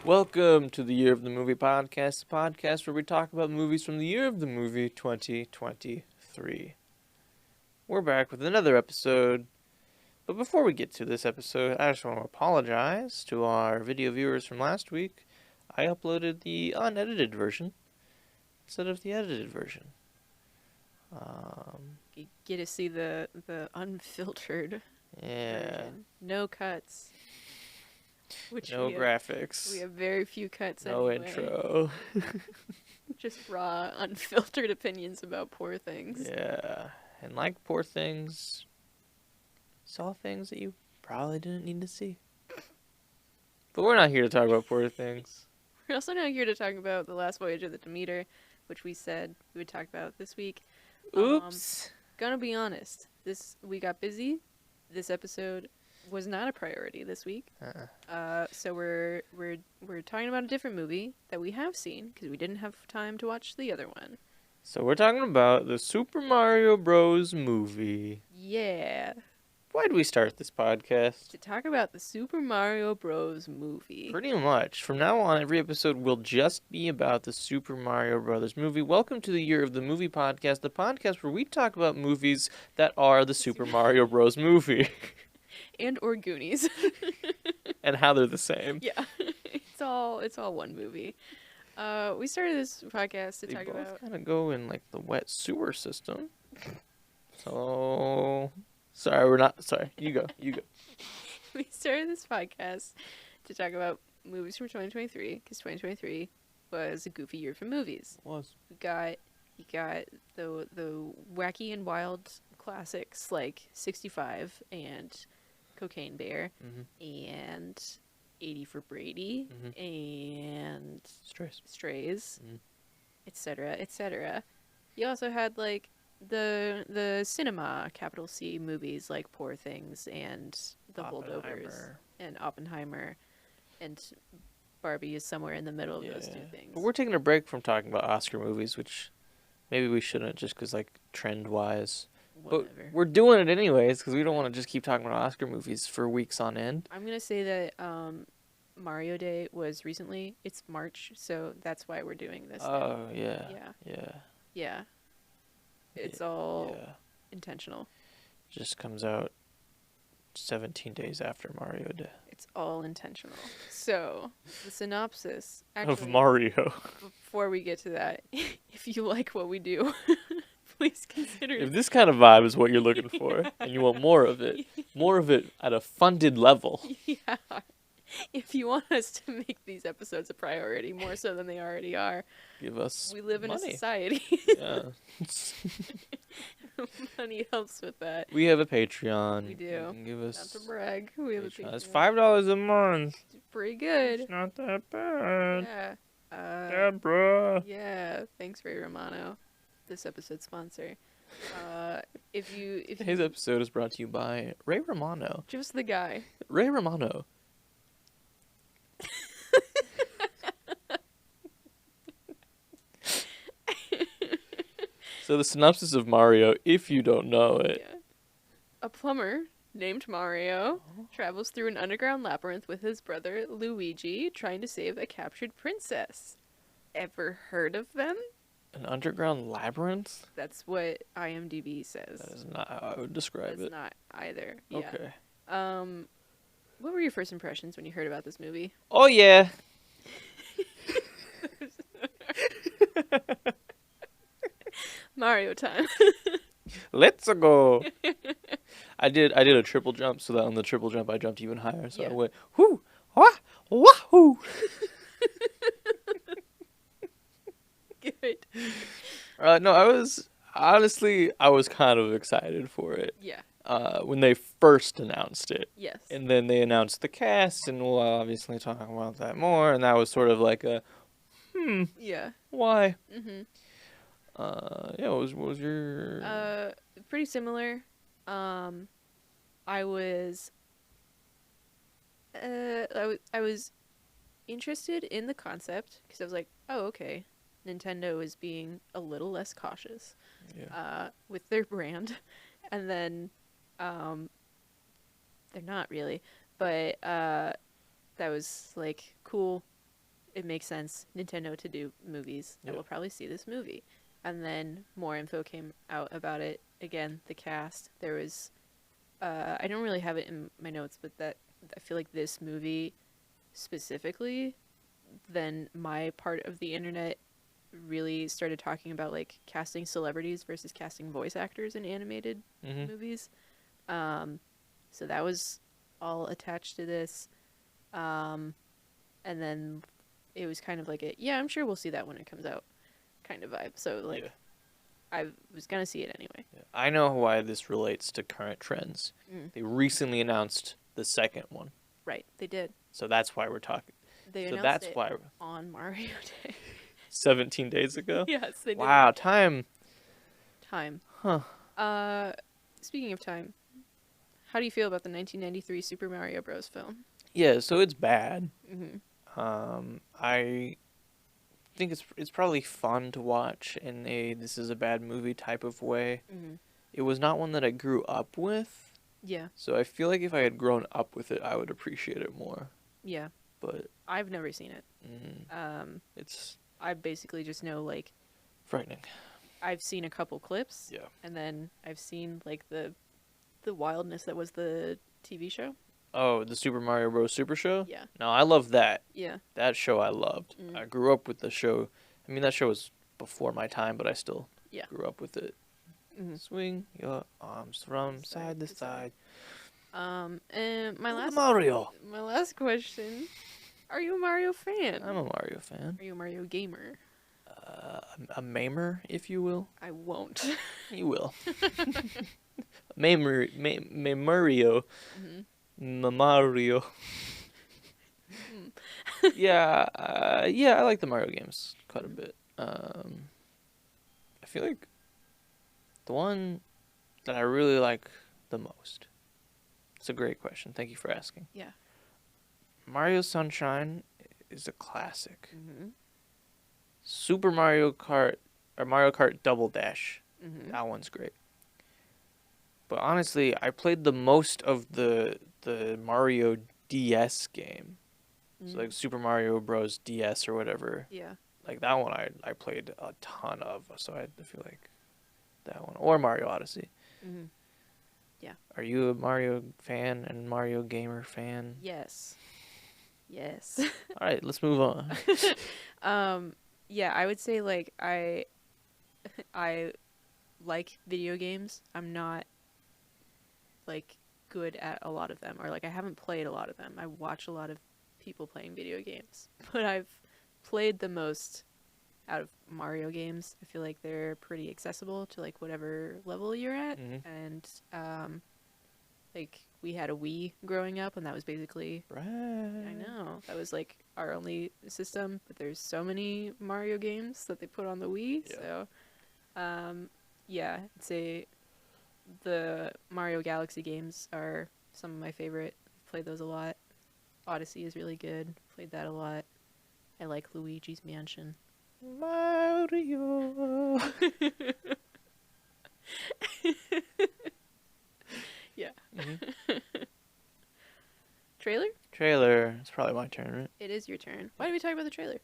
Welcome to the Year of the Movie podcast, the podcast where we talk about movies from the year of the movie 2023. We're back with another episode, but before we get to this episode, I just want to apologize to our video viewers from last week. I uploaded the unedited version instead of the edited version. You get to see the unfiltered version. No cuts. No graphics. We have very few cuts no anyway. Intro. Just raw, unfiltered opinions about Poor Things. Yeah. And like Poor Things, saw things that you probably didn't need to see. But we're not here to talk about Poor Things. We're also not here to talk about The Last Voyage of the Demeter, which we said we would talk about this week. Oops. Gonna be honest, we got busy. This episode was not a priority this week. So we're talking about a different movie that we have seen because we didn't have time to watch the other one. So we're talking about the Super Mario Bros. Movie. Yeah. Why did we start this podcast? To talk about the Super Mario Bros. Movie. Pretty much. From now on, every episode will just be about the Super Mario Bros. Movie. Welcome to the Year of the Movie podcast, the podcast where we talk about movies that are the Super Mario Bros. Movie. And or Goonies. And how they're the same. Yeah. It's all one movie. We started this podcast to talk about... They both kind of go in, like, the wet sewer system. So... Sorry, you go. We started this podcast to talk about movies from 2023, because 2023 was a goofy year for movies. It was. You got the wacky and wild classics like 65 and Cocaine Bear and 80 for Brady and Strays, etc., etc. You also had like the cinema capital C movies like Poor Things and The Holdovers and Oppenheimer, and Barbie is somewhere in the middle of those two things. But we're taking a break from talking about Oscar movies, which maybe we shouldn't just because, like, trend-wise. Whatever. But we're doing it anyways because we don't want to just keep talking about Oscar movies for weeks on end. I'm going to say that Mario Day was recently. It's March, so that's why we're doing this. Oh, yeah. Yeah. It's all intentional. Just comes out 17 days after Mario Day. It's all intentional. So, the synopsis... Actually, of Mario. Before we get to that, if you like what we do, please consider... If this kind of vibe is what you're looking for, and you want more of it at a funded level. Yeah. If you want us to make these episodes a priority, more so than they already are, give us we live money. In a society. Yeah. Money helps with that. We have a Patreon. We do. You can give us not to brag. We have a Patreon. It's $5 a month. It's pretty good. It's not that bad. Yeah. Deborah. Yeah. Thanks, Ray Romano. This episode's sponsor. If Today's episode is brought to you by Ray Romano. Just the guy. Ray Romano. So the synopsis of Mario, if you don't know it. Yeah. A plumber named Mario travels through an underground labyrinth with his brother Luigi, trying to save a captured princess. Ever heard of them? An underground labyrinth? That's what IMDb says. That is not how I would describe it. That's not either. Yeah. Okay. What were your first impressions when you heard about this movie? Oh, yeah. Mario time. Let's go. I did a triple jump, so that on the triple jump I jumped even higher. So I went, whoo, wah, wahoo. Good. No, I was kind of excited for it. Yeah. When they first announced it. Yes. And then they announced the cast, and we'll obviously talk about that more. And that was sort of like a, Yeah. Why? Yeah, what was your... Pretty similar. I was interested in the concept, because I was like, oh, okay. Nintendo is being a little less cautious with their brand. And then they're not really. But that was, like, cool. it makes sense, Nintendo to do movies. I Yeah. will probably see this movie. And then more info came out about it. Again, the cast. There was, I don't really have it in my notes, but that I feel like this movie specifically, then my part of the internet really started talking about like casting celebrities versus casting voice actors in animated movies. So that was all attached to this. And then it was kind of like I'm sure we'll see that when it comes out kind of vibe. So like Yeah. I was gonna see it anyway. Yeah. I know why this relates to current trends. They recently announced the second one. Right, they did. So that's why we're talking. They So announced that's it why on Mario Day. 17 days ago? Yes, they did. Wow, time. Time. Huh. Speaking of time, how do you feel about the 1993 Super Mario Bros. Film? Yeah, so it's bad. Mm-hmm. I think it's probably fun to watch in a this is a bad movie type of way. Mm-hmm. It was not one that I grew up with, Yeah. so I feel like if I had grown up with it, I would appreciate it more. Yeah. But I've never seen it. it's I basically just know like frightening. I've seen a couple clips. Yeah. And then I've seen like the wildness that was the TV show. Oh, the Super Mario Bros. Super Show? Yeah. No, I love that. Yeah. That show I loved. I grew up with the show. I mean, that show was before my time, but I still grew up with it. Swing your arms from side to side. And my last question: are you a Mario fan? I'm a Mario fan. Are you a Mario gamer? A mamer, if you will. I won't. You will. Mario. Mario. Yeah, I like the Mario games quite a bit. I feel like the one that I really like the most. It's a great question. Thank you for asking. Yeah. Mario Sunshine is a classic. Super Mario Kart or Mario Kart Double Dash. That one's great. But honestly, I played the most of the Mario DS game. So like Super Mario Bros. DS or whatever. Yeah. Like that one I played a ton of. So I feel like that one. Or Mario Odyssey. Yeah. Are you a Mario fan and Mario gamer fan? Yes. Yes. All right, let's move on. Yeah, I would say like I like video games. I'm not like good at a lot of them, or like I haven't played a lot of them. I watch a lot of people playing video games, but I've played the most out of Mario games. I feel like they're pretty accessible to like whatever level you're at. And like we had a Wii growing up, and that was basically Right. I know that was like our only system, but there's so many Mario games that they put on the Wii. Yeah. So yeah, I'd say the Mario Galaxy games are some of my favorite. Played those a lot. Odyssey is really good. Played that a lot. I like Luigi's Mansion. Mario. Yeah. Trailer? Trailer. It's probably my turn, right? It is your turn. Why do we talk about the trailer?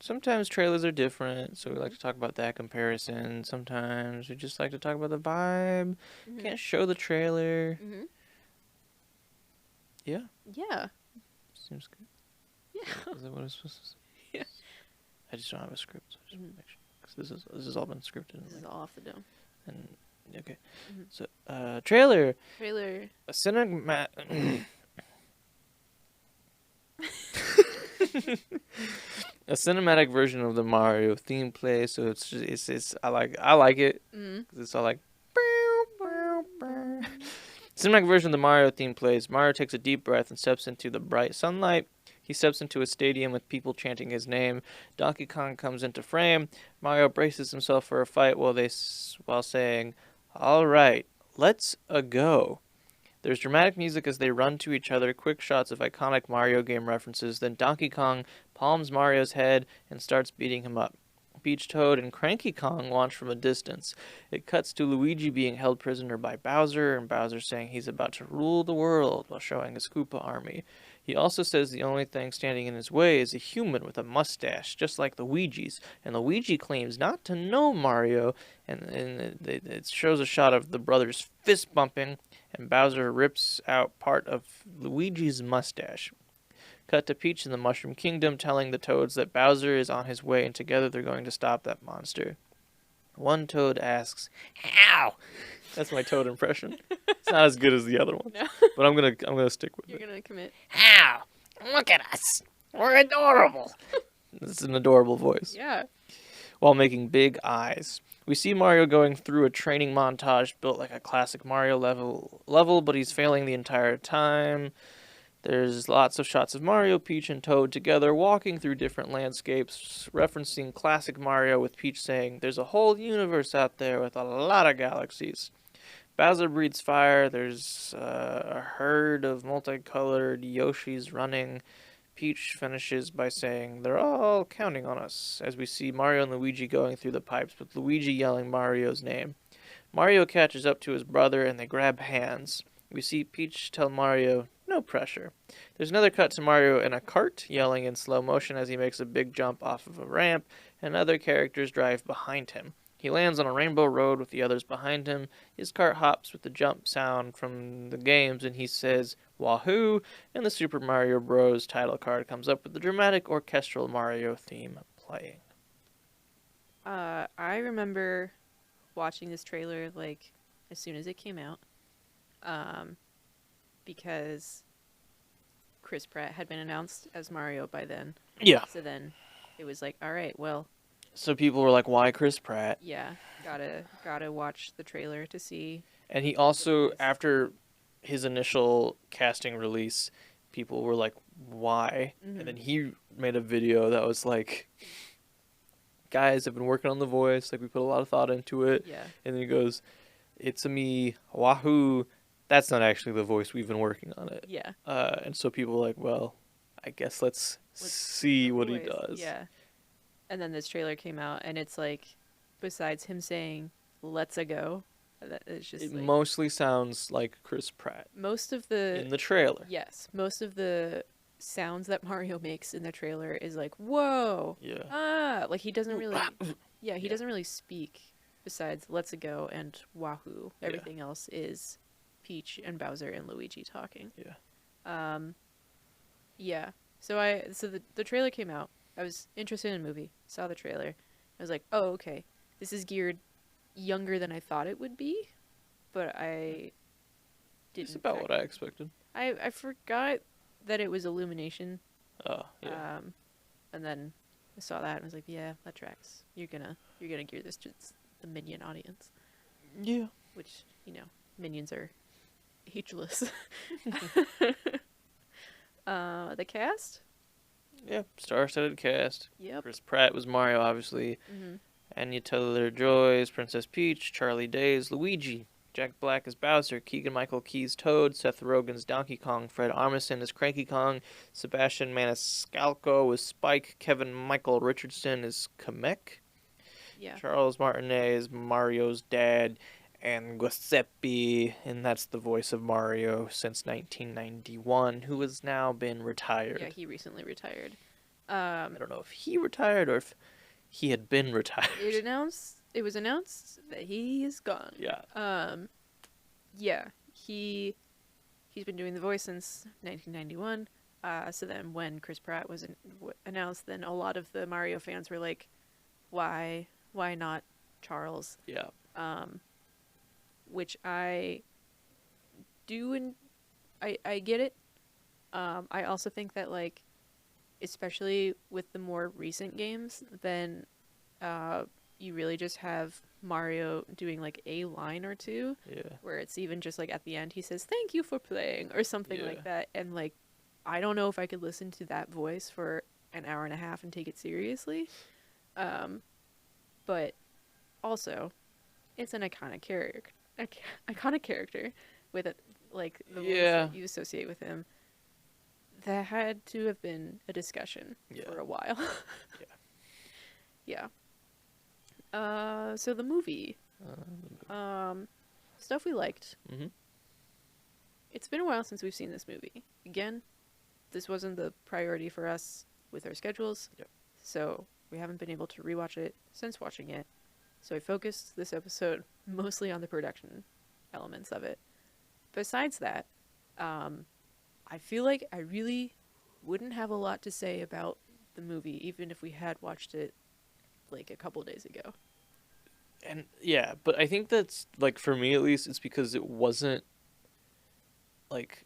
Sometimes trailers are different, so we like to talk about that comparison. Sometimes we just like to talk about the vibe. Can't show the trailer. Yeah. Yeah. Seems good. Yeah. Is that what it's supposed to say? Yeah. I just don't have a script, so I just make sure. 'Cause this has all been scripted. This is all off the dome. And okay. So trailer. Trailer. A cinema. A cinematic version of the Mario theme play, so it's I like it. 'Cause it's all like cinematic version of the Mario theme plays. Mario takes a deep breath and steps into the bright sunlight. He steps into a stadium with people chanting his name. Donkey Kong comes into frame. Mario braces himself for a fight while saying, "All right, let's go." There's dramatic music as they run to each other, quick shots of iconic Mario game references, then Donkey Kong palms Mario's head and starts beating him up. Peach, Toad, and Cranky Kong launch from a distance. It cuts to Luigi being held prisoner by Bowser, and Bowser saying he's about to rule the world while showing his Koopa army. He also says the only thing standing in his way is a human with a mustache, just like Luigi's, and Luigi claims not to know Mario, and it shows a shot of the brothers fist bumping, and Bowser rips out part of Luigi's mustache. Cut to Peach in the Mushroom Kingdom telling the Toads that Bowser is on his way and together they're going to stop that monster. One Toad asks, "How?" That's my Toad impression. It's not as good as the other one, No. but I'm gonna stick with You're it. gonna commit. How? Look at us. We're adorable. It's an adorable voice. Yeah. While making big eyes. We see Mario going through a training montage built like a classic Mario level, but he's failing the entire time. There's lots of shots of Mario, Peach, and Toad together walking through different landscapes, referencing classic Mario with Peach saying, "There's a whole universe out there with a lot of galaxies." Bowser breathes fire. There's a herd of multicolored Yoshis running. Peach finishes by saying, "They're all counting on us," as we see Mario and Luigi going through the pipes, with Luigi yelling Mario's name. Mario catches up to his brother and they grab hands. We see Peach tell Mario, "No pressure." There's another cut to Mario in a cart, yelling in slow motion as he makes a big jump off of a ramp, and other characters drive behind him. He lands on a rainbow road with the others behind him. His cart hops with the jump sound from the games, and he says, "Wahoo!" And the Super Mario Bros. Title card comes up with the dramatic orchestral Mario theme playing. I remember watching this trailer like as soon as it came out, because Chris Pratt had been announced as Mario by then. Yeah. So then it was like, all right, well, So people were like, "Why Chris Pratt?" yeah, gotta watch the trailer to see. And he also, Nice. after his initial casting release, people were like, "Why?" And then he made a video that was like, "Guys, I've been working on the voice. Like, we put a lot of thought into it." Yeah. And then he goes, "It's a me, Wahoo. That's not actually the voice. We've been working on it." Yeah. And so people were like, "Well, I guess let's see what he does." Yeah. And then this trailer came out, and it's like, besides him saying "Let's a go," that it's just It like mostly sounds like Chris Pratt most of the in the trailer. yes, most of the sounds that Mario makes in the trailer is like "Whoa." Yeah. Ah, like he doesn't really he Yeah. doesn't really speak besides "Let's a go" and "Wahoo." Everything else is Peach and Bowser and Luigi talking. Yeah. Yeah. So the trailer came out. I was interested in the movie. Saw the trailer. I was like, "Oh, okay. This is geared younger than I thought it would be." But I didn't. It's about what I expected. I forgot that it was Illumination. Oh, yeah. And then I saw that and was like, "Yeah, that tracks. You're gonna gear this to the Minion audience." Yeah. Which, Minions are ageless. The cast? Yeah. Star-studded cast. Yep. Chris Pratt was Mario, obviously. Mm-hmm. Anya Taylor-Joy as Princess Peach. Charlie Day as Luigi. Jack Black as Bowser. Keegan-Michael Key as Toad. Seth Rogen's Donkey Kong. Fred Armisen as Cranky Kong. Sebastian Maniscalco as Spike. Kevin Michael Richardson as Kamek. Yeah. Charles Martinet as Mario's dad. And Giuseppe, and that's the voice of Mario since 1991, who has now been retired. Yeah, he recently retired. I don't know if he retired or if he had been retired. It was announced that he is gone. Yeah. Yeah, he's been doing the voice since 1991. So then when Chris Pratt was announced, then a lot of the Mario fans were like, why not Charles? Yeah. Which I do, and I get it. I also think that, like, especially with the more recent games, then you really just have Mario doing like a line or two, Yeah. where it's even just like at the end he says "Thank you for playing" or something Yeah. like that, and like I don't know if I could listen to that voice for an hour and a half and take it seriously. But also, it's an iconic character with it, like the voice Yeah. that you associate with him. That had to have been a discussion Yeah. for a while. Yeah. Yeah. So the movie, stuff we liked. Mhm. It's been a while since we've seen this movie. Again, this wasn't the priority for us with our schedules. Yep. So we haven't been able to rewatch it since watching it. So I focused this episode mostly on the production elements of it. Besides that, I feel like I really wouldn't have a lot to say about the movie, even if we had watched it like a couple days ago. And yeah, but I think that's like for me at least, it's because it wasn't like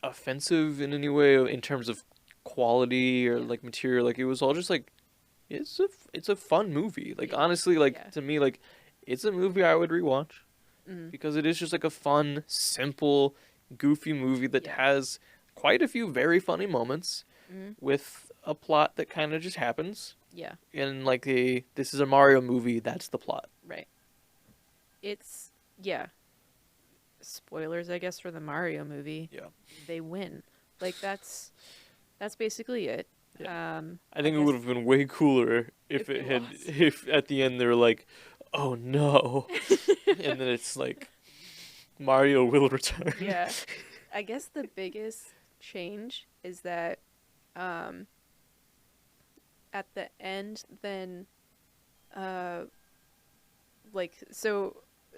offensive in any way in terms of quality or like material. Like it was all just like it's a fun movie. Like honestly, like to me, like it's a movie I would rewatch because it is just like a fun, simple, goofy movie that has quite a few very funny moments with a plot that kind of just happens. Yeah. And like this is a Mario movie, that's the plot. Right. It's spoilers, I guess, for the Mario movie. Yeah. They win. Like that's basically it. Yeah. I think it would have been way cooler if at the end they were like, "Oh no," and then it's like Mario will return. Yeah. I guess the biggest change is that at the end then like so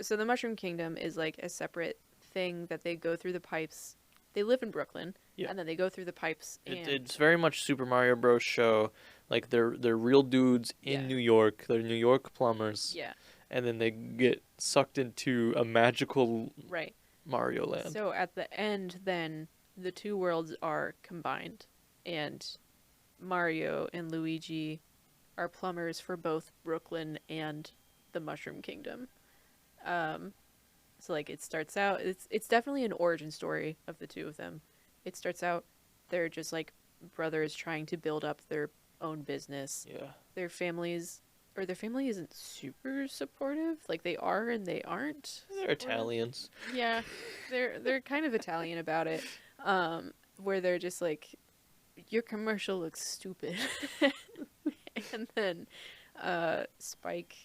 the Mushroom Kingdom is like a separate thing that they go through the pipes. They live in Brooklyn, and then they go through the pipes. And It's very much Super Mario Bros. Show. Like they're real dudes in New York. They're New York plumbers. Yeah. And then they get sucked into a magical Mario land. So at the end, then the two worlds are combined, and Mario and Luigi are plumbers for both Brooklyn and the Mushroom Kingdom. So like it starts out, it's definitely an origin story of the two of them. It starts out they're just like brothers trying to build up their own business. Yeah. Their family isn't super supportive. Like they are and they aren't. They're Italians. Yeah. They're kind of Italian about it. Where they're just like, your commercial looks stupid. And then Spike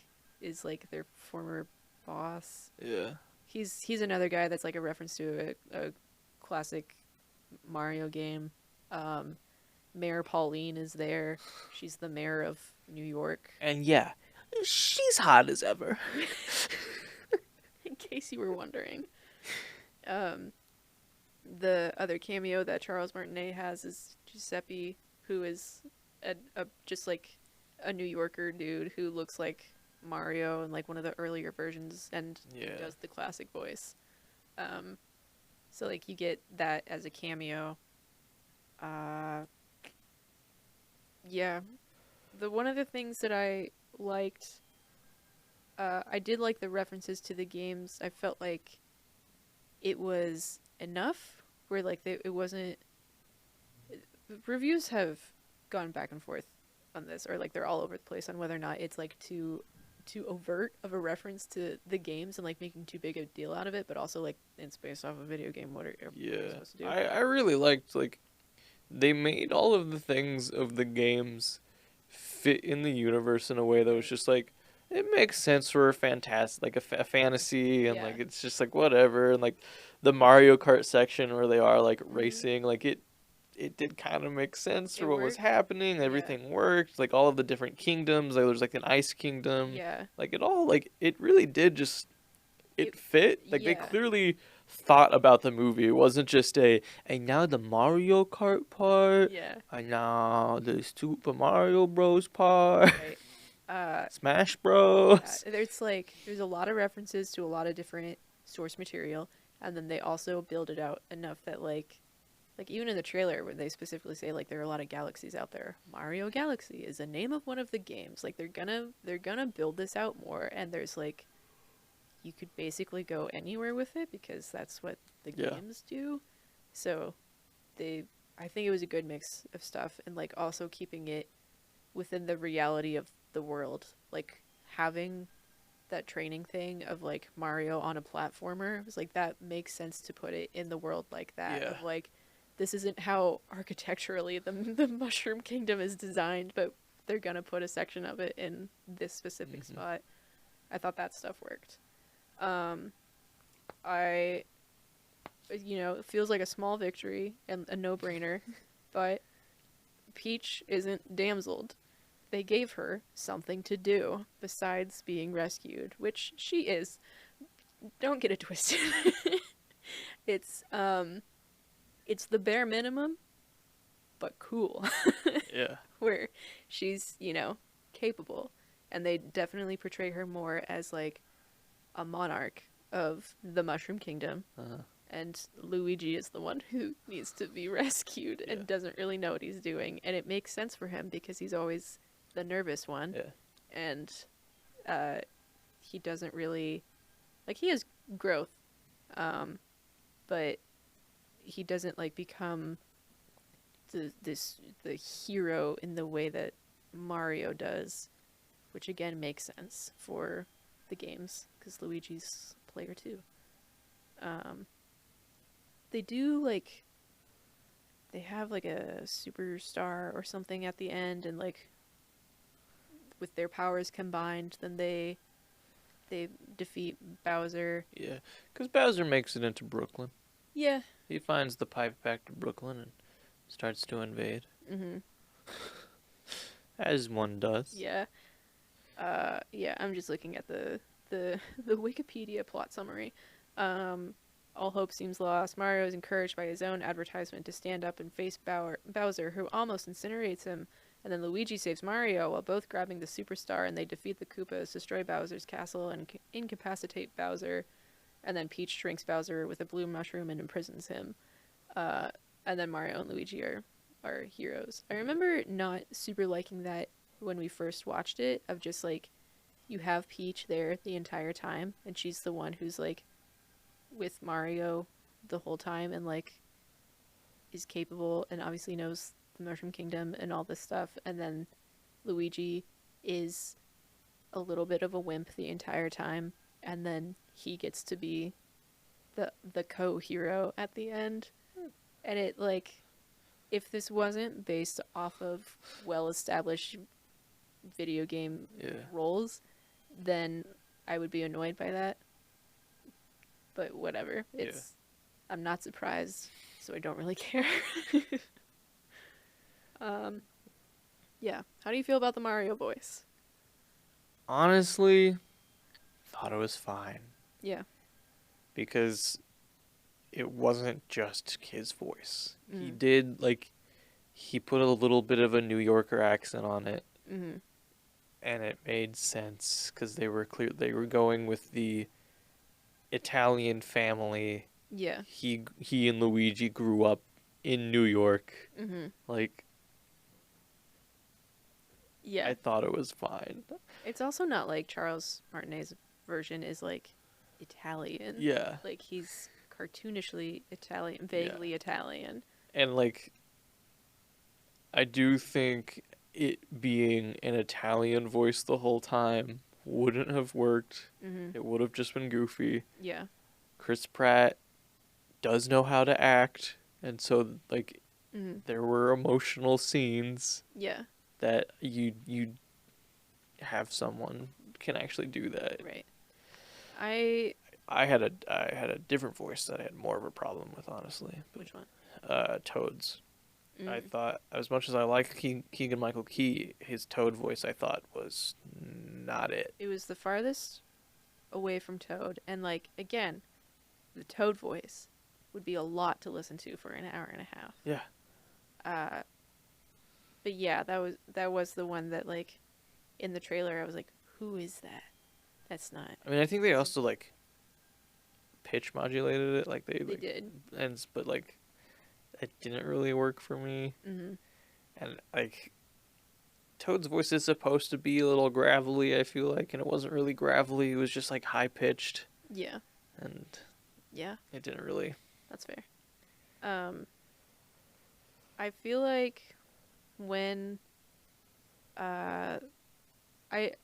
is like their former boss. Yeah. He's another guy that's like a reference to a classic Mario game. Mayor Pauline is there. She's the mayor of New York. And yeah, she's hot as ever. In case you were wondering. The other cameo that Charles Martinet has is Giuseppe, who is a just like a New Yorker dude who looks like Mario in like one of the earlier versions and does the classic voice. So like you get that as a cameo. Yeah. One of the things that I liked, I did like the references to the games. I felt like it was enough where like it wasn't. Reviews have gone back and forth on this, or like they're all over the place on whether or not it's like too overt of a reference to the games and like making too big a deal out of it, but also like it's based off a video game. What are you supposed to do? I really liked like they made all of the things of the games fit in the universe in a way that was just like it makes sense for a fantastic like a fantasy and like it's just like whatever, and like the Mario Kart section where they are like racing, like it did kind of make sense for what was happening. Everything worked. Like all of the different kingdoms. Like there's like an ice kingdom. Yeah. Like it all like it really did just it fit. Like they clearly thought about the movie. It wasn't just and now the Mario Kart part. Yeah. And now the Super Mario Bros part. Right. Smash Bros. Yeah, there's a lot of references to a lot of different source material, and then they also build it out enough that like even in the trailer where they specifically say like there are a lot of galaxies out there, Mario Galaxy is the name of one of the games. Like they're gonna build this out more, and there's like you could basically go anywhere with it because that's what the games do. So I think it was a good mix of stuff, and like also keeping it within the reality of the world, like having that training thing of like Mario on a platformer. It was like that makes sense to put it in the world like that. Of like this isn't how architecturally the Mushroom Kingdom is designed, but they're gonna put a section of it in this specific spot. I thought that stuff worked. I, it feels like a small victory and a no-brainer, but Peach isn't damseled. They gave her something to do besides being rescued, which she is. Don't get it twisted. It's the bare minimum, but cool. Yeah. Where she's, capable. And they definitely portray her more as like a monarch of the Mushroom Kingdom. And Luigi is the one who needs to be rescued and doesn't really know what he's doing. And it makes sense for him because he's always the nervous one. Yeah. And he doesn't really... Like, he has growth. But he doesn't, like, become the hero in the way that Mario does. Which, again, makes sense for the games. Because Luigi's player, too. They do, like, they have, like, a superstar or something at the end, and, like, with their powers combined, then they defeat Bowser. Yeah, because Bowser makes it into Brooklyn. Yeah. He finds the pipe back to Brooklyn and starts to invade. Mm-hmm. As one does. Yeah. Yeah, I'm just looking at the Wikipedia plot summary. All hope seems lost. Mario is encouraged by his own advertisement to stand up and face Bowser, who almost incinerates him. And then Luigi saves Mario while both grabbing the superstar, and they defeat the Koopas, destroy Bowser's castle, and incapacitate Bowser. And then Peach shrinks Bowser with a blue mushroom and imprisons him. And then Mario and Luigi are heroes. I remember not super liking that when we first watched it, of just like, you have Peach there the entire time, and she's the one who's like with Mario the whole time and like is capable and obviously knows the Mushroom Kingdom and all this stuff, and then Luigi is a little bit of a wimp the entire time, and then he gets to be the co-hero at the end. And it, like, if this wasn't based off of well-established video game roles, then I would be annoyed by that. But whatever. I'm not surprised, so I don't really care. Yeah. How do you feel about the Mario voice? Honestly, thought it was fine. Yeah. Because it wasn't just his voice. Mm. He did, like, he put a little bit of a New Yorker accent on it. Mm-hmm. And it made sense because they were going with the Italian family. Yeah. He and Luigi grew up in New York. Mm-hmm. Like, yeah. I thought it was fine. It's also not like Charles Martinet's version is like Italian. Yeah. Like, he's cartoonishly Italian, vaguely Italian. And like, I do think it being an Italian voice the whole time wouldn't have worked. Mm-hmm. It would have just been goofy. Yeah. Chris Pratt does know how to act, and so like there were emotional scenes Yeah. that you have someone can actually do that. Right. I had a different voice that I had more of a problem with, honestly. Which one? Toad's. I thought, as much as I like Keegan-Michael Key, his Toad voice, I thought, was not it. It was the farthest away from Toad, and like, again, the Toad voice would be a lot to listen to for an hour and a half. Yeah. But yeah, that was the one that, like, in the trailer I was like, who is that? That's not. I mean, I think they also like pitch modulated it, like they did, but like it didn't really work for me. Mm-hmm. And like Toad's voice is supposed to be a little gravelly, I feel like, and it wasn't really gravelly. It was just like high pitched. Yeah. And yeah, it didn't really. That's fair. I feel like when I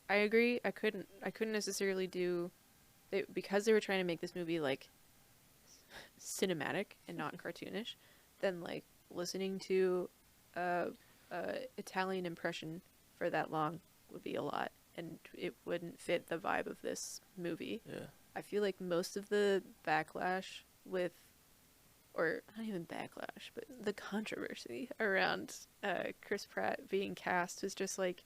agree. I couldn't necessarily do because they were trying to make this movie like cinematic and not cartoonish. Then like listening to Italian impression for that long would be a lot, and it wouldn't fit the vibe of this movie. Yeah. I feel like most of the backlash with, or not even backlash, but the controversy around Chris Pratt being cast is just like,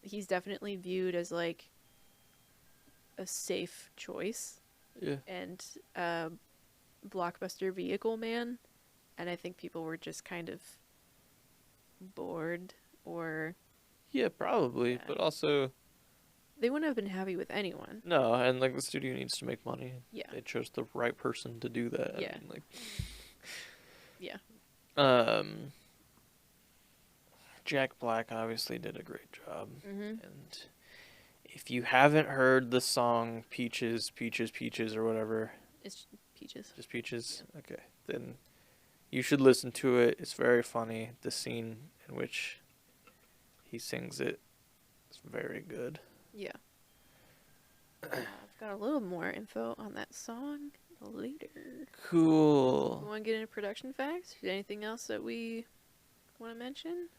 he's definitely viewed as like a safe choice Yeah. and blockbuster vehicle man, and I think people were just kind of bored, or Yeah, probably, Yeah. but also they wouldn't have been happy with anyone. no, and like the studio needs to make money. Yeah. They chose the right person to do that. Yeah. I mean, like, Yeah. Jack Black obviously did a great job. Mm-hmm. And if you haven't heard the song Peaches, Peaches, Peaches, or whatever, It's Peaches. just Peaches, okay, then you should listen to it. It's very funny. The scene in which he sings it is very good. Yeah. I've got a little more info on that song later. You Cool. want to get into production facts? Anything else that we want to mention?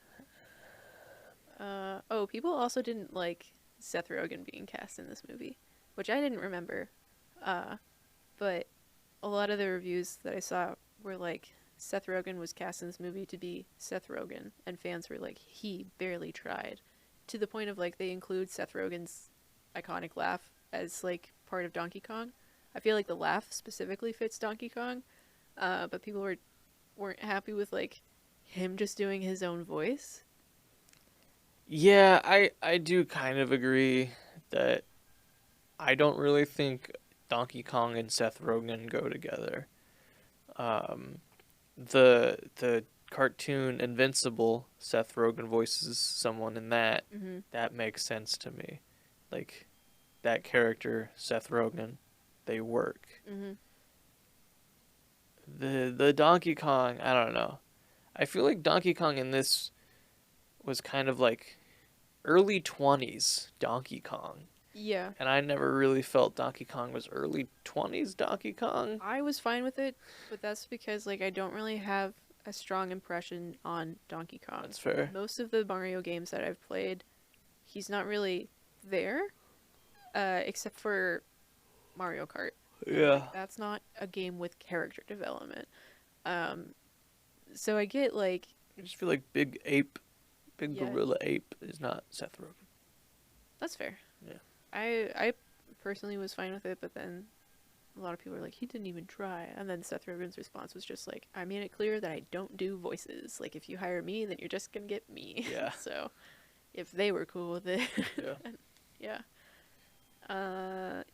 People also didn't like Seth Rogen being cast in this movie, which I didn't remember. But a lot of the reviews that I saw were like, Seth Rogen was cast in this movie to be Seth Rogen, and fans were like, he barely tried. To the point of like, they include Seth Rogen's iconic laugh as like part of Donkey Kong. I feel like the laugh specifically fits Donkey Kong, but people weren't happy with like him just doing his own voice. Yeah, I do kind of agree that I don't really think Donkey Kong and Seth Rogen go together. The cartoon Invincible, Seth Rogen voices someone in that. Mm-hmm. That makes sense to me. Like, that character, Seth Rogen, they work. Mm-hmm. The Donkey Kong, I don't know. I feel like Donkey Kong in this was kind of like early 20s Donkey Kong. Yeah. And I never really felt Donkey Kong was early 20s Donkey Kong. I was fine with it, but that's because like I don't really have a strong impression on Donkey Kong. That's fair. Most of the Mario games that I've played, he's not really there, except for Mario Kart. Yeah. Like, that's not a game with character development. So I get like, I just feel like Big Yeah. Gorilla Ape is not Seth Rogen. that's fair. Yeah. I personally was fine with it, but then a lot of people were like, he didn't even try. And then Seth Rogen's response was just like, I made it clear that I don't do voices. Like, if you hire me, then you're just gonna get me. Yeah. So, if they were cool with it. Yeah.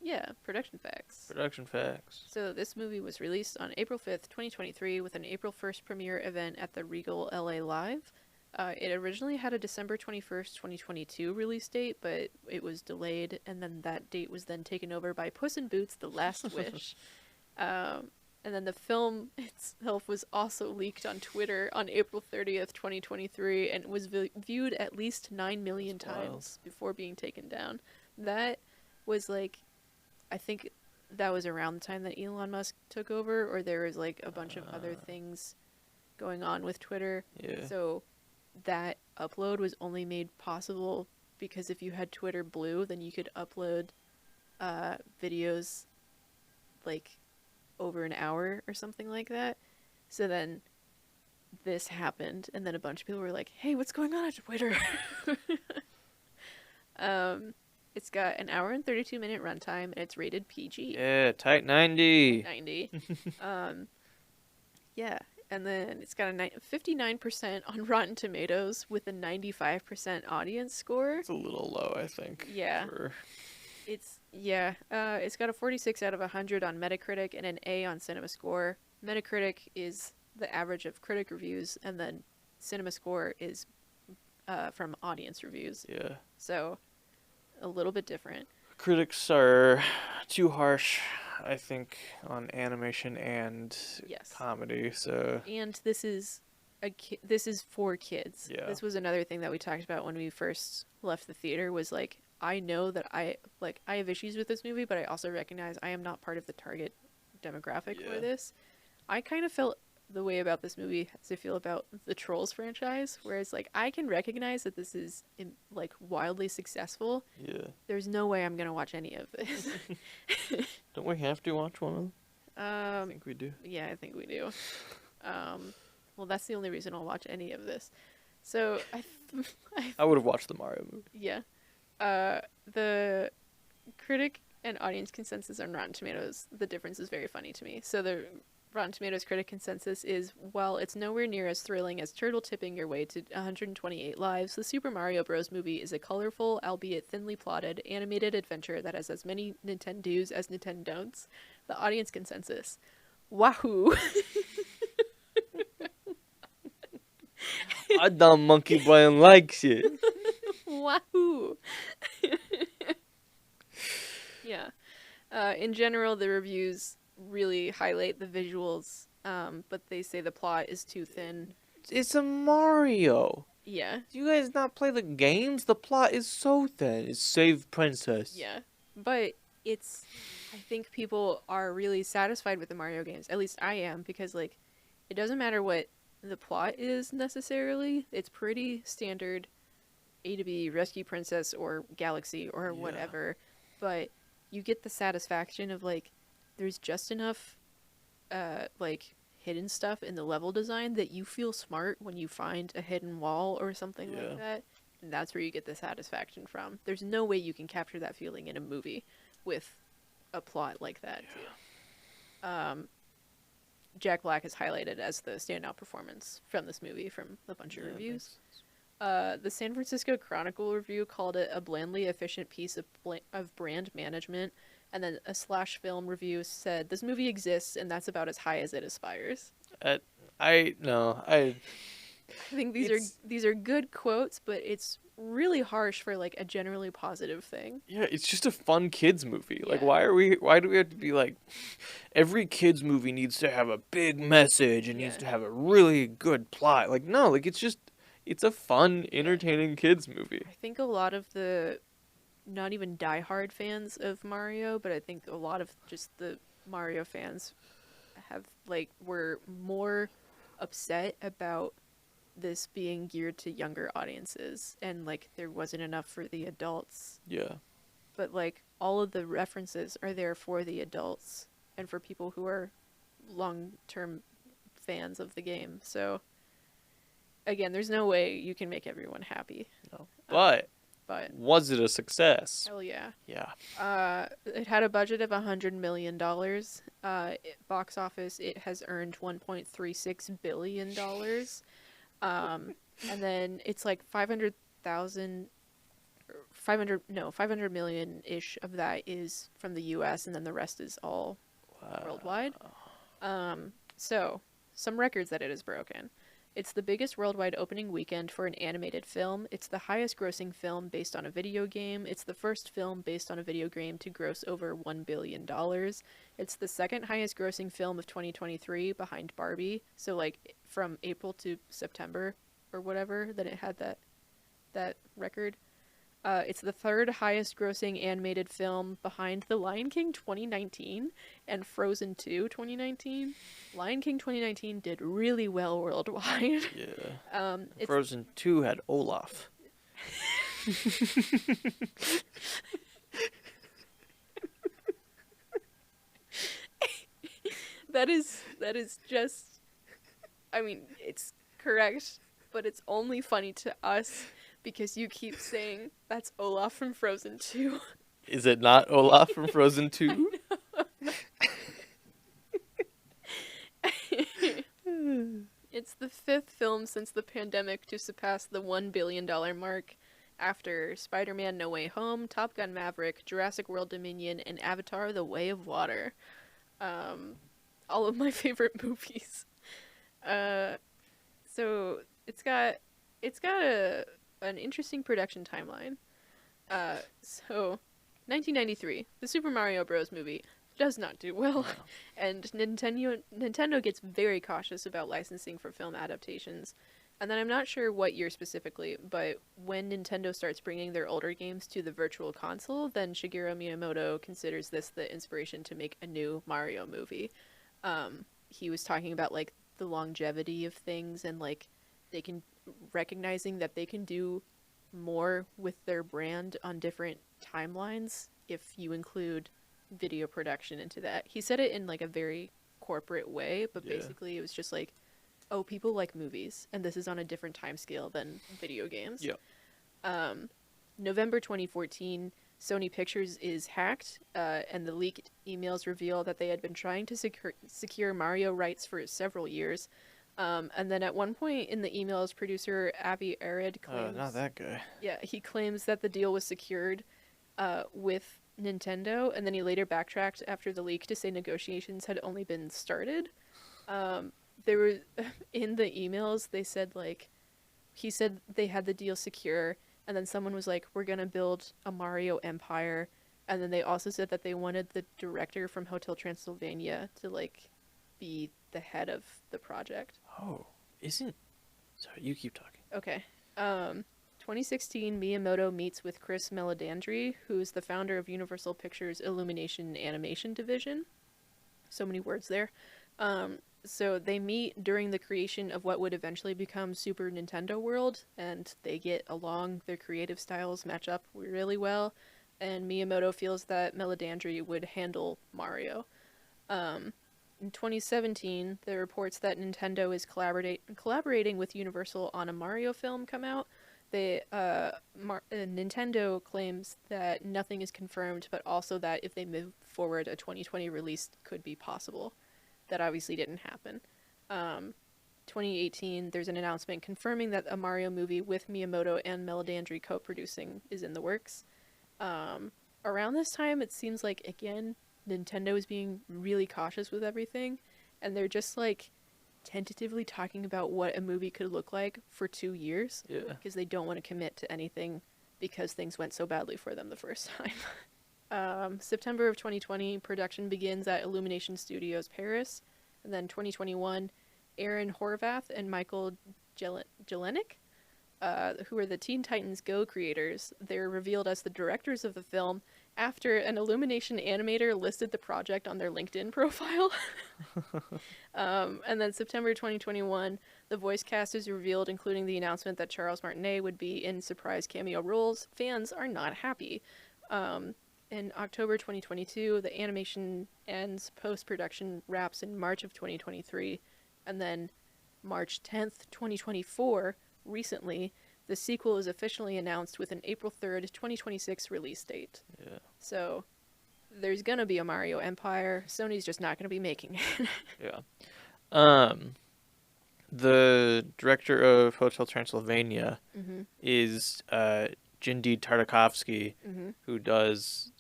Yeah. Production facts. Production facts. So this movie was released on April 5th, 2023, with an April 1st premiere event at the Regal LA Live. It originally had a December 21st, 2022 release date, but it was delayed, and then that date was then taken over by Puss in Boots: The Last Wish. And then the film itself was also leaked on Twitter on April 30th, 2023, and was viewed at least 9 million That's wild. times before being taken down. That was like, I think that was around the time that Elon Musk took over, or there was like a bunch of other things going on with Twitter. Yeah. So that upload was only made possible because if you had Twitter Blue, then you could upload videos like over an hour or something like that. So then this happened, and then a bunch of people were like, hey, what's going on at Twitter? It's got an hour and 32-minute runtime, and it's rated PG. Yeah, tight 90. 90. Yeah, and then it's got a 59% on Rotten Tomatoes with a 95% audience score. It's a little low, I think. Yeah. It's got a 46 out of 100 on Metacritic and an A on CinemaScore. Metacritic is the average of critic reviews, and then CinemaScore is from audience reviews. Yeah. So a little bit different. Critics are too harsh, I think, on animation and Yes. comedy. So And this is this is for kids. Yeah. This was another thing that we talked about when we first left the theater, was like, I know that I have issues with this movie, but I also recognize I am not part of the target demographic Yeah. for this. I kind of felt the way about this movie as I feel about the Trolls franchise, whereas like I can recognize that this is like wildly successful. Yeah. There's no way I'm gonna watch any of this. Don't we have to watch one of them? I think we do. Yeah, I think we do. Well, that's the only reason I'll watch any of this. So I would have watched the Mario movie. yeah, the critic and audience consensus on Rotten Tomatoes, the difference is very funny to me. So the Rotten Tomatoes critic consensus is, while it's nowhere near as thrilling as turtle tipping your way to 128 lives, the Super Mario Bros. Movie is a colorful, albeit thinly plotted, animated adventure that has as many Nintendo's as Nintendon'ts. The audience consensus, Wahoo! I dumb monkey playing like shit. Wahoo! Yeah. In general, the reviews really highlight the visuals, but they say the plot is too thin. It's a Mario. Yeah. Do you guys not play the games? The plot is so thin. It's save princess. Yeah. But I think people are really satisfied with the Mario games. At least I am, because, like, it doesn't matter what the plot is necessarily. It's pretty standard A to B, rescue princess or galaxy or whatever. But you get the satisfaction of, like, there's just enough, like, hidden stuff in the level design that you feel smart when you find a hidden wall or something like that. And that's where you get the satisfaction from. There's no way you can capture that feeling in a movie with a plot like that, too. Jack Black is highlighted as the standout performance from this movie from a bunch of reviews. The San Francisco Chronicle review called it a blandly efficient piece of brand management, and then a Slash Film review said this movie exists and that's about as high as it aspires. I think these are good quotes, but it's really harsh for like a generally positive thing. Yeah, it's just a fun kids movie. Like, Yeah. why do we have to be like, every kids movie needs to have a big message and needs to have a really good plot? Like, no, like it's a fun, entertaining kids movie. I think a lot of the not even diehard fans of Mario, but I think a lot of just the Mario fans were more upset about this being geared to younger audiences, and like there wasn't enough for the adults. Yeah. But like all of the references are there for the adults and for people who are long-term fans of the game. So again, there's no way you can make everyone happy. No. But was it a success? Hell yeah. Yeah. It had a budget of $100 million. Box office, it has earned $1.36 billion. And then it's like 500 million-ish of that is from the US, and then the rest is all worldwide. So, some records that it has broken. It's the biggest worldwide opening weekend for an animated film. It's the highest grossing film based on a video game. It's the first film based on a video game to gross over $1 billion. It's the second highest grossing film of 2023 behind Barbie. So like from April to September or whatever that it had that record. It's the third highest grossing animated film behind The Lion King 2019 and Frozen 2 2019. Lion King 2019 did really well worldwide. Yeah. Frozen 2 had Olaf. That is just, I mean, it's correct, but it's only funny to us because you keep saying that's Olaf from Frozen 2. Is it not Olaf from Frozen 2? It's the fifth film since the pandemic to surpass the $1 billion mark after Spider-Man No Way Home, Top Gun Maverick, Jurassic World Dominion, and Avatar The Way of Water. All of my favorite movies. So it's got an interesting production timeline. So 1993, the Super Mario Bros. Movie does not do well, and Nintendo gets very cautious about licensing for film adaptations. And then I'm not sure what year specifically, but when Nintendo starts bringing their older games to the Virtual Console, then Shigeru Miyamoto considers this the inspiration to make a new Mario movie. He was talking about like the longevity of things, and like they can recognizing that they can do more with their brand on different timelines if you include video production into that. He said it in like a very corporate way, but basically it was just like, oh, people like movies, and this is on a different time scale than video games. November 2014, Sony Pictures is hacked, and the leaked emails reveal that they had been trying to secure Mario rights for several years. And then at one point in the emails, producer Avi Arad claims... not that guy. Yeah, he claims that the deal was secured with Nintendo, and then he later backtracked after the leak to say negotiations had only been started. There were... In the emails, they said, like... He said they had the deal secure, and then someone was like, we're gonna build a Mario empire. And then they also said that they wanted the director from Hotel Transylvania to, like, be the head of the project. Oh, isn't... Sorry, you keep talking. Okay. 2016, Miyamoto meets with Chris Meledandri, who is the founder of Universal Pictures Illumination Animation Division. So many words there. So they meet during the creation of what would eventually become Super Nintendo World, and they get along. Their creative styles match up really well, and Miyamoto feels that Meledandri would handle Mario. In 2017, the reports that Nintendo is collaborating with Universal on a Mario film come out. Nintendo claims that nothing is confirmed, but also that if they move forward, a 2020 release could be possible. That obviously didn't happen. 2018, there's an announcement confirming that a Mario movie with Miyamoto and Meledandri co-producing is in the works. Around this time, it seems like, again, Nintendo is being really cautious with everything, and they're just, like, tentatively talking about what a movie could look like for 2 years. Yeah. Because they don't want to commit to anything because things went so badly for them the first time. September of 2020, production begins at Illumination Studios Paris. And then 2021, Aaron Horvath and Michael Jelenic, who are the Teen Titans Go creators, they're revealed as the directors of the film after an Illumination animator listed the project on their LinkedIn profile. And then September 2021, the voice cast is revealed, including the announcement that Charles Martinet would be in surprise cameo roles. Fans are not happy. In October 2022, the animation ends, post-production wraps in March of 2023, and then March 10th, 2024, recently, the sequel is officially announced with an April 3rd, 2026 release date. Yeah. So, there's gonna be a Mario Empire. Sony's just not gonna be making it. Yeah. The director of Hotel Transylvania is Jindy Tartakovsky, who does...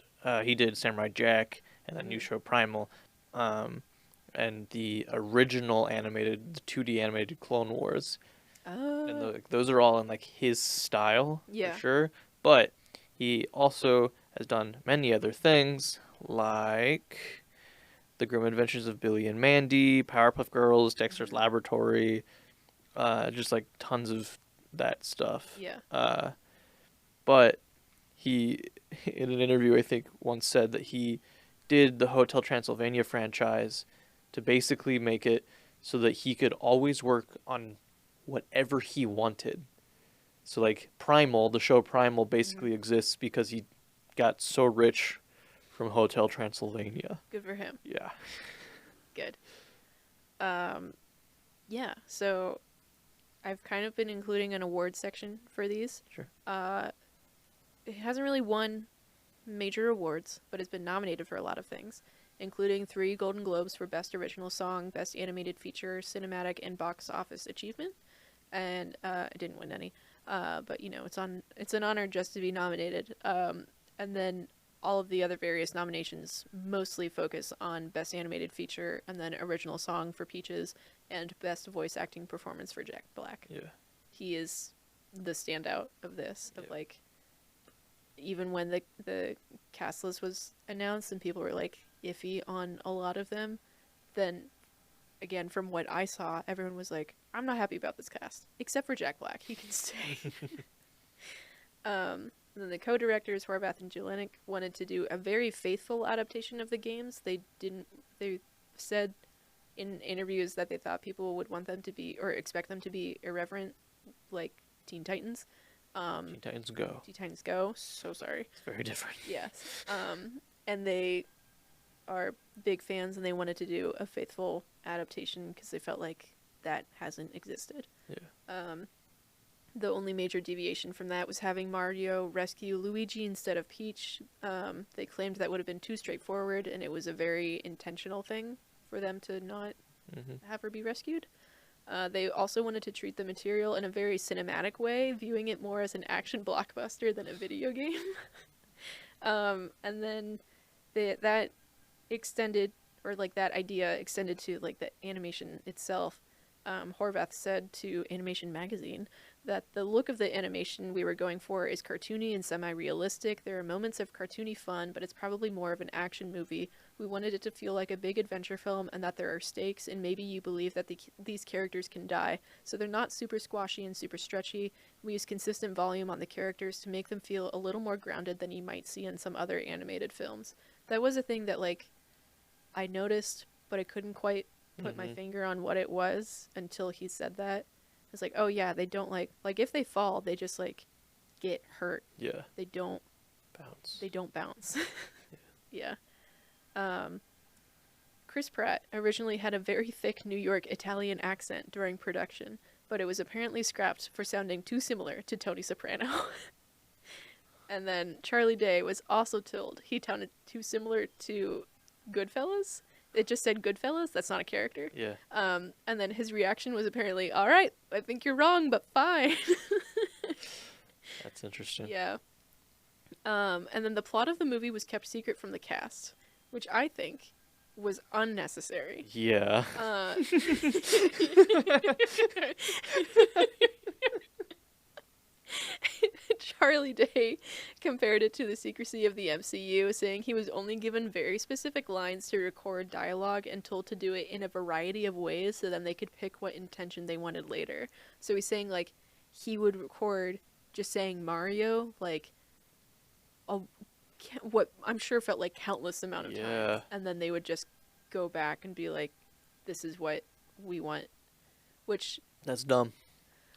he did Samurai Jack and the new show Primal, and the original animated, the 2D animated Clone Wars. And those are all in like his style, for sure. But he also has done many other things, like The Grim Adventures of Billy and Mandy, Powerpuff Girls, Dexter's Laboratory, just like tons of that stuff. Yeah. But he, in an interview, I think, once said that he did the Hotel Transylvania franchise to basically make it so that he could always work on whatever he wanted. So, like, Primal, the show Primal, basically exists because he got so rich from Hotel Transylvania. Good for him. Yeah. Good. Yeah, so I've kind of been including an award section for these. Sure. It hasn't really won major awards, but it's been nominated for a lot of things, including 3 Golden Globes for Best Original Song, Best Animated Feature, Cinematic, and Box Office Achievement. And it didn't win any, but you know, it's an honor just to be nominated. And then all of the other various nominations mostly focus on Best Animated Feature, and then Original Song for Peaches, and Best Voice Acting Performance for Jack Black. Yeah. He is the standout of this, of like, even when the cast list was announced and people were like iffy on a lot of them, then again, from what I saw, everyone was like, I'm not happy about this cast, except for Jack Black. He can stay. And then the co-directors, Horvath and Jelenic, wanted to do a very faithful adaptation of the games. They said in interviews that they thought people would want them to be or expect them to be irreverent, like Teen Titans. Teen Titans Go. Teen Titans Go. So sorry. It's very different. Yes. And they are big fans, and they wanted to do a faithful adaptation because they felt like that hasn't existed. Yeah. The only major deviation from that was having Mario rescue Luigi instead of Peach. They claimed that would have been too straightforward, and it was a very intentional thing for them to not have her be rescued. They also wanted to treat the material in a very cinematic way, viewing it more as an action blockbuster than a video game. And then that extended, or like that idea extended to like the animation itself. Horvath said to Animation Magazine that the look of the animation we were going for is cartoony and semi-realistic. There are moments of cartoony fun, but it's probably more of an action movie. We wanted it to feel like a big adventure film and that there are stakes, and maybe you believe that these characters can die. So they're not super squashy and super stretchy. We use consistent volume on the characters to make them feel a little more grounded than you might see in some other animated films. That was a thing that like I noticed, but I couldn't quite put my finger on what it was until he said that. It's like, oh yeah, they don't like if they fall, they just like get hurt. Yeah. They don't bounce. They don't bounce. Yeah. Chris Pratt originally had a very thick New York Italian accent during production, but it was apparently scrapped for sounding too similar to Tony Soprano. And then Charlie Day was also told he sounded too similar to Goodfellas. It just said Goodfellas. That's not a character. Yeah. And then his reaction was apparently, all right, I think you're wrong, but fine. That's interesting. Yeah. And then the plot of the movie was kept secret from the cast, which I think was unnecessary. Yeah. Charlie Day compared it to the secrecy of the MCU, saying he was only given very specific lines to record dialogue and told to do it in a variety of ways so then they could pick what intention they wanted later. So he's saying, like, he would record just saying Mario, like, what I'm sure felt like countless amount of times. And then they would just go back and be like, this is what we want. Which... That's dumb.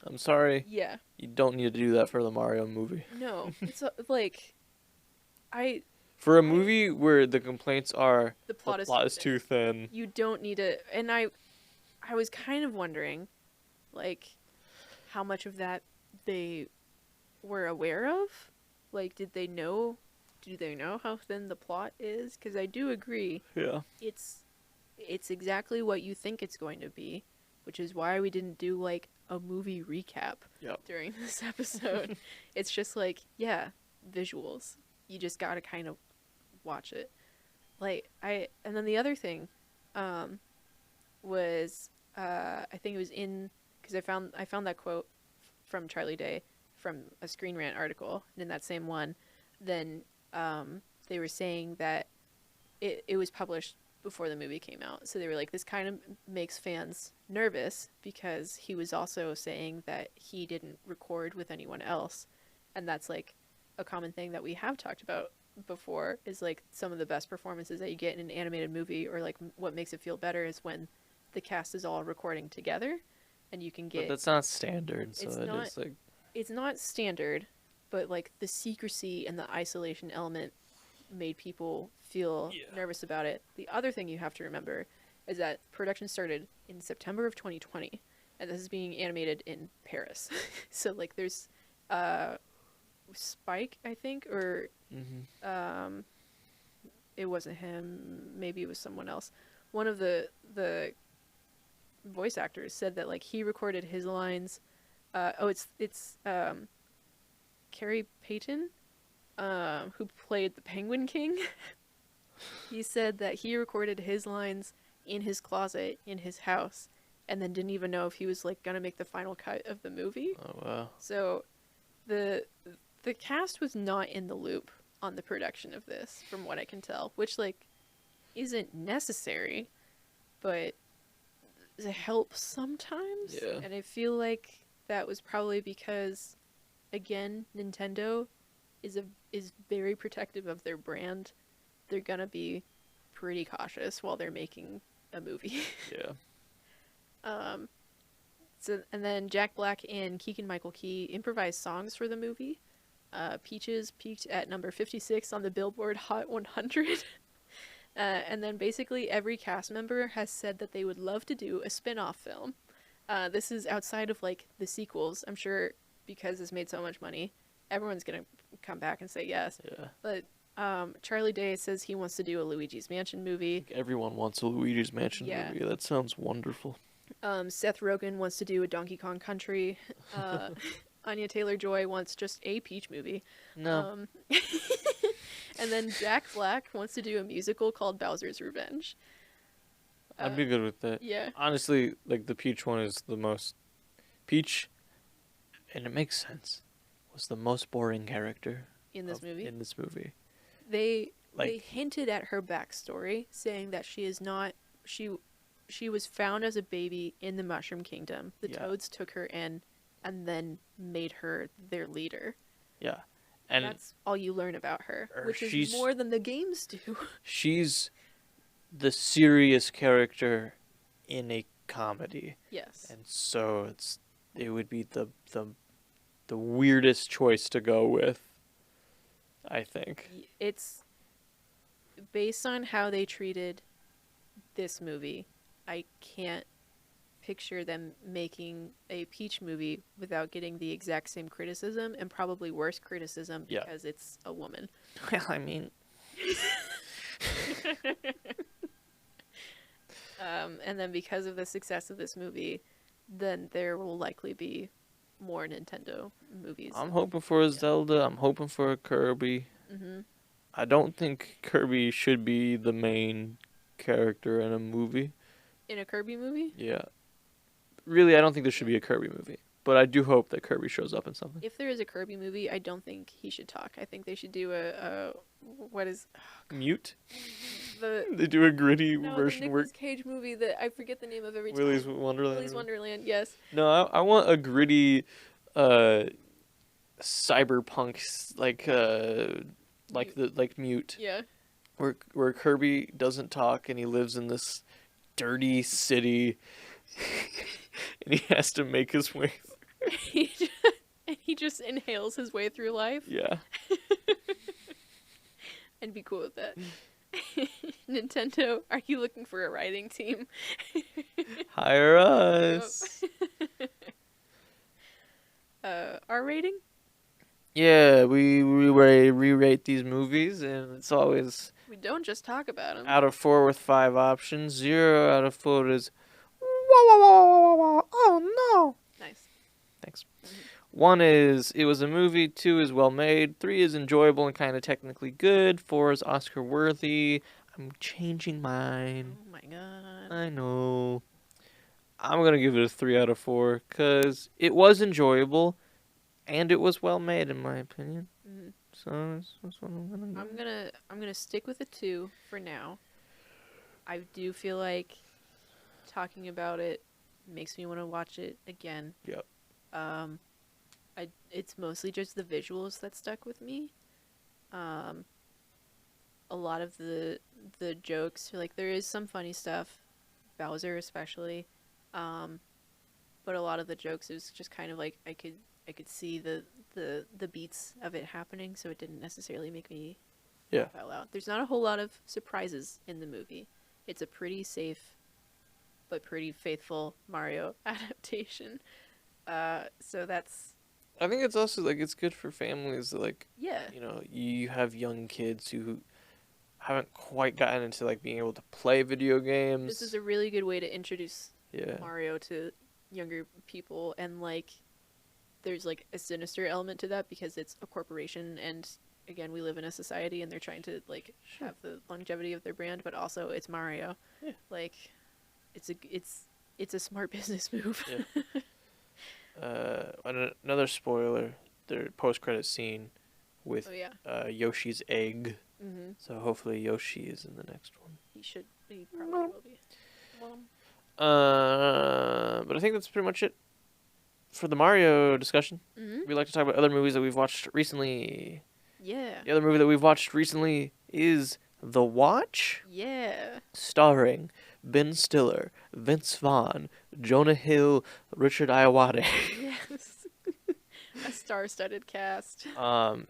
I'm sorry. Yeah. You don't need to do that for the Mario movie. No. It's like... For a movie where the complaints are the plot is too thin. You don't need to... And I was kind of wondering, like, how much of that they were aware of? Like, do they know how thin the plot is? Because I do agree. Yeah. It's exactly what you think it's going to be, which is why we didn't do, like, a movie recap during this episode. It's just like, yeah, visuals. You just gotta kind of watch it. And then the other thing was, I think it was because I found that quote from Charlie Day from a Screen Rant article, and in that same one, then they were saying that it was published before the movie came out. So they were like, this kind of makes fans nervous because he was also saying that he didn't record with anyone else. And that's like a common thing that we have talked about before, is like some of the best performances that you get in an animated movie, or like what makes it feel better, is when the cast is all recording together and you can get... But that's not standard, so It's not standard, but like the secrecy and the isolation element made people feel nervous about it. The other thing you have to remember is that production started in September of 2020, and this is being animated in Paris. So like there's Spike, I think, or it wasn't him, maybe it was someone else. One of the voice actors said that like he recorded his lines. It's Carrie Payton, who played the Penguin King. He said that he recorded his lines in his closet in his house, and then didn't even know if he was like gonna make the final cut of the movie. Oh wow! So, the cast was not in the loop on the production of this, from what I can tell, which like isn't necessary, but it helps sometimes. Yeah. And I feel like that was probably because, again, Nintendo is very protective of their brand. They're gonna be pretty cautious while they're making a movie. Yeah. So and then Jack Black and Keegan-Michael Key improvised songs for the movie. Peaches peaked at number 56 on the Billboard Hot 100. And then basically every cast member has said that they would love to do a spin-off film. This is outside of like the sequels. I'm sure because it's made so much money, everyone's gonna come back and say yes. Yeah. But Charlie Day says he wants to do a Luigi's Mansion movie. Everyone wants a Luigi's Mansion Yeah. movie. That sounds wonderful. Seth Rogen wants to do a Donkey Kong Country. Anya Taylor-Joy wants just a Peach movie. No. And then Jack Black wants to do a musical called Bowser's Revenge. I'd be good with that. Yeah. Honestly, like the Peach one is the most. Peach, and it makes sense, was the most boring character In this movie? In this movie. They Like- hinted at her backstory, saying that she is not she was found as a baby in the Mushroom Kingdom. The Yeah. Toads took her in and then made her their leader. Yeah, and That's all you learn about her, which is she's- more than the games do. she's the serious character in a comedy, Yes. and so it would be the weirdest choice to go with, I think. It's based on how they treated this movie. I can't picture them making a Peach movie without getting the exact same criticism and probably worse criticism Yeah. because it's a woman. Well, I mean, And then because of the success of this movie, then there will likely be more Nintendo movies. I'm hoping for a Zelda. I'm hoping for a Kirby. Hmm. I don't think Kirby should be the main character in a movie. In a Kirby movie? Yeah. Really, I don't think there should be a Kirby movie. But I do hope that Kirby shows up in something. If there is a Kirby movie, I don't think he should talk. I think they should do what is Mute? the They do a gritty no, the version where Nicolas Cage movie that I forget the name of every time. Willy's Wonderland. Willy's Wonderland, yes. No, I want a gritty, cyberpunk like Mute, Yeah. where Kirby doesn't talk and he lives in this dirty city, and he has to make his way. And he just inhales his way through life Yeah, and be cool with that. Nintendo, are you looking for a writing team? hire us. R rating? Yeah, we re-rate these movies, and it's always We don't just talk about them. out of 4 with 5 options. 0 out of 4 is, oh no. Nice. Thanks. 1 is, it was a movie. 2 is well made. 3 is enjoyable and kind of technically good. 4 is Oscar worthy. I'm changing mine. Oh my god. I know. I'm going to give it a 3 out of 4 because it was enjoyable and it was well made, in my opinion. Mhm. So that's what I'm going to do. I'm gonna stick with a 2 for now. I do feel like talking about it makes me want to watch it again. Yep. It's mostly just the visuals that stuck with me. A lot of the jokes, like there is some funny stuff, Bowser especially, but a lot of the jokes is just kind of like I could see the beats of it happening, so it didn't necessarily make me laugh out loud. There's not a whole lot of surprises in the movie. It's a pretty safe but pretty faithful Mario adaptation. So that's I think it's also like it's good for families that, like, yeah. you know, you have young kids who haven't quite gotten into like being able to play video games. This is a really good way to introduce yeah. Mario to younger people, and like there's like a sinister element to that because it's a corporation, and again we live in a society and they're trying to like have the longevity of their brand, but also it's Mario. Yeah. Like it's a smart business move. Yeah. Another spoiler, the post-credit scene with Oh yeah. Yoshi's egg. Mm-hmm. So hopefully Yoshi is in the next one. He probably will be. But I think that's pretty much it for the Mario discussion. Mm-hmm. We'd like to talk about other movies that we've watched recently. Yeah. The other movie that we've watched recently is The Watch, Yeah. starring Ben Stiller, Vince Vaughn, Jonah Hill, Richard Ayoade. Yes. A star-studded cast.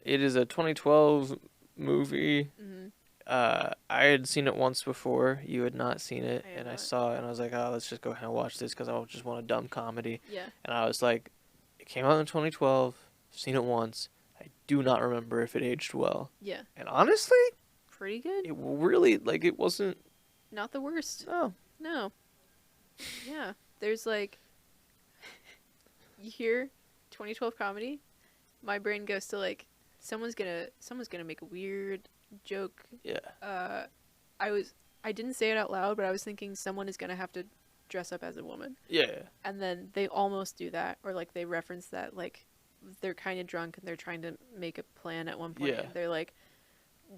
It is a 2012 movie. Mm-hmm. I had seen it once before. You had not seen it, I had and I not. saw it, and I was like, "Oh, let's just go ahead and watch this because I just want a dumb comedy." Yeah. And I was like, "It came out in 2012. I've seen it once. I do not remember if it aged well." Yeah. And honestly, Pretty good. it really it wasn't. Not the worst. No. No. Yeah. There's like, you hear 2012 comedy, my brain goes to like, someone's gonna make a weird joke. Yeah. I didn't say it out loud, but I was thinking someone is gonna have to dress up as a woman. Yeah. And then they almost do that, or like they reference that, like they're kind of drunk and they're trying to make a plan at one point. Yeah. And they're like,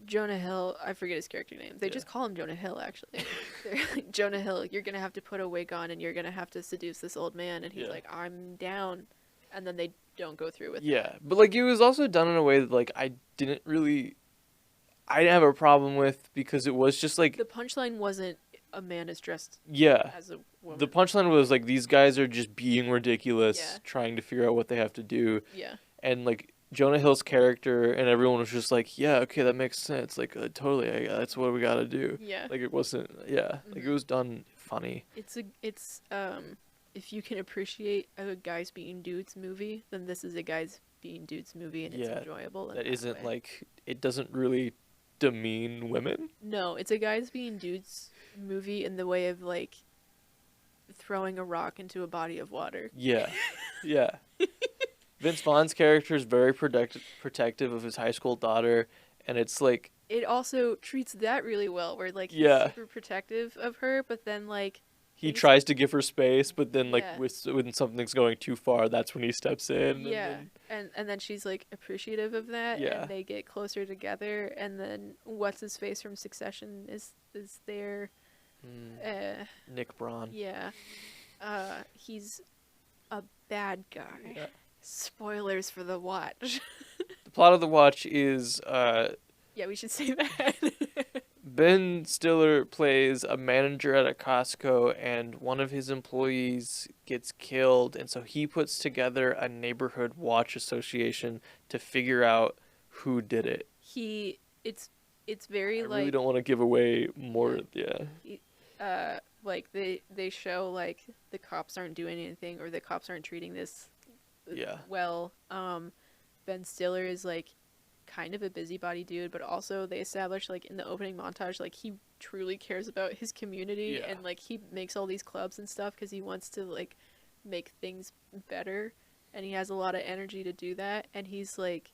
Jonah Hill, I forget his character name. They Yeah. just call him Jonah Hill, actually. They're like, Jonah Hill, you're gonna have to put a wig on and you're gonna have to seduce this old man. And he's Yeah. like, I'm down. And then they don't go through with Yeah, but like it was also done in a way that like I didn't have a problem with because it was just like the punchline wasn't a man is dressed yeah. as a woman. The punchline was like these guys are just being ridiculous, Yeah. trying to figure out what they have to do, Yeah. and like Jonah Hill's character and everyone was just like, yeah, okay, that makes sense. Like totally, that's what we got to do. Yeah. Like it wasn't, yeah, like it was done funny. It's if you can appreciate a guys being dudes movie, then this is a guys being dudes movie, and it's Yeah, enjoyable. In That isn't way. like it doesn't really demean women. No, it's a guys being dudes movie in the way of like throwing a rock into a body of water. Yeah, yeah. Vince Vaughn's character is very protective of his high school daughter, and it's like It also treats that really well, where like he's Yeah. super protective of her, but then like he things- tries to give her space, but then like Yeah. when something's going too far, that's when he steps in. yeah, And and then she's like appreciative of that, Yeah. and they get closer together, and then what's his face from Succession is there. then, Nick Braun. Yeah. He's a bad guy. Yeah. Spoilers for the watch. The plot of The Watch is Yeah, we should say that. Ben Stiller plays a manager at a Costco, and one of his employees gets killed, and so he puts together a neighborhood watch association to figure out who did it. It's very I like really don't want to give away more. Yeah. like they show like the cops aren't doing anything, or the cops aren't treating this Yeah. well. Ben Stiller is like kind of a busybody dude, but also they establish like in the opening montage like he truly cares about his community, Yeah. and like he makes all these clubs and stuff because he wants to like make things better, and he has a lot of energy to do that, and he's like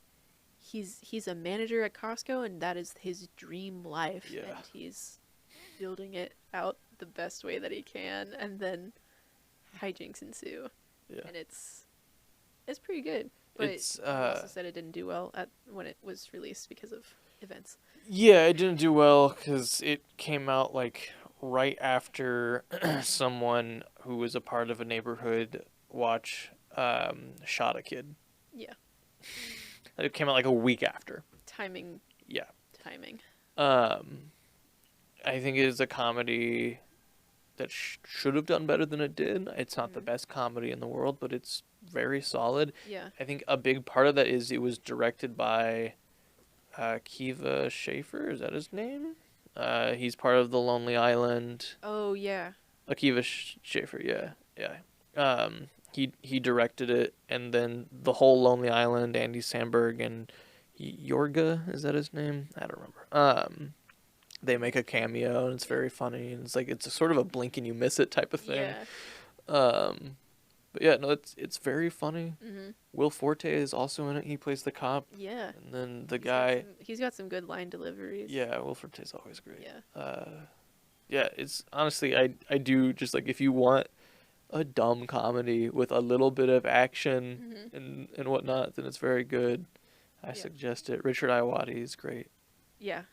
he's a manager at Costco, and that is his dream life. Yeah. And he's building it out the best way that he can, and then hijinks ensue. Yeah. And it's pretty good. But It's, you also said it didn't do well when it was released because of events. Yeah, it didn't do well because it came out like right after someone who was a part of a neighborhood watch shot a kid. Yeah. It came out like a week after. Timing. Yeah. Timing. I think it is a comedy that should have done better than it did. It's not the best comedy in the world, but it's very solid. Yeah. I think a big part of that is it was directed by Kiva Schaffer. Is that his name? He's part of The Lonely Island. Oh yeah. Akiva Schaffer, yeah. He directed it, and then the whole Lonely Island, Andy Samberg and Yorga, is that his name? I don't remember. They make a cameo, and it's very funny, and it's a sort of a blink and you miss it type of thing. Yeah. But yeah, no, it's very funny. Mhm. Will Forte is also in it. He plays the cop, Yeah. and then the He's got guy. he's got some good line deliveries. Yeah, Will Forte's always great. Yeah. Yeah, it's honestly I do just like if you want a dumb comedy with a little bit of action and whatnot, then it's very good. I suggest it. Richard Ayoade is great. Yeah.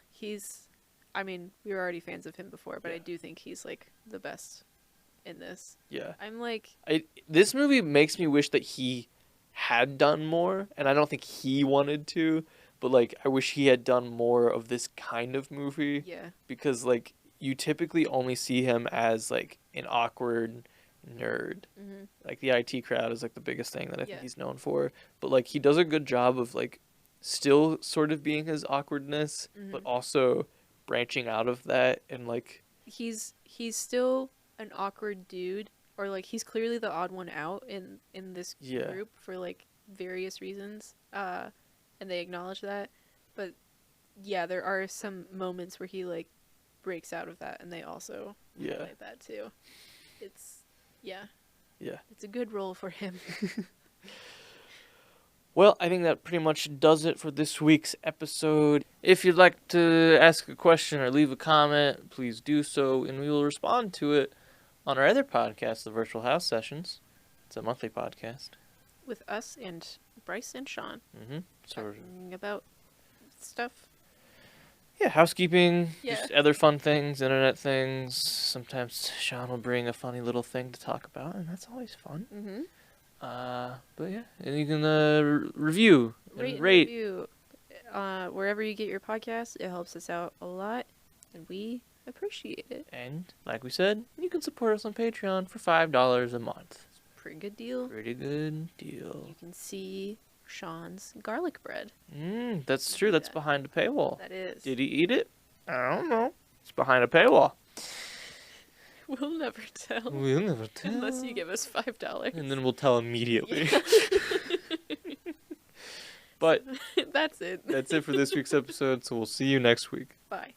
I mean, we were already fans of him before, but I Yeah. do think he's like the best in this. Yeah. I'm like, This movie makes me wish that he had done more, and I don't think he wanted to, but like I wish he had done more of this kind of movie yeah. because like you typically only see him as like an awkward nerd. Mm-hmm. Like the IT crowd is like the biggest thing that I think Yeah. he's known for. But like he does a good job of like still sort of being his awkwardness, but Mhm. also branching out of that and like He's still an awkward dude, or like he's clearly the odd one out in this Yeah. group for like various reasons. And they acknowledge that. But yeah, there are some moments where he like breaks out of that, and they also Yeah. highlight that too. It's yeah. Yeah. It's a good role for him. Well, I think that pretty much does it for this week's episode. If you'd like to ask a question or leave a comment, please do so, and we will respond to it on our other podcast, the Virtual House Sessions. It's a monthly podcast. With us and Bryce and Sean So, talking about stuff. yeah, housekeeping, Yeah. just other fun things, internet things. Sometimes Sean will bring a funny little thing to talk about, and that's always fun. Mm-hmm. But yeah, and you can review and rate. Review. Wherever you get your podcast, it helps us out a lot, and we appreciate it. And like we said, you can support us on Patreon for $5 a month. Pretty good deal. Pretty good deal. You can see Sean's garlic bread. That's true. That's Yeah. behind a paywall. That is. Did he eat it? I don't know. It's behind a paywall. We'll never tell. We'll never tell. Unless you give us $5. And then we'll tell immediately. Yeah. But That's it. that's it for this week's episode, so we'll see you next week. Bye.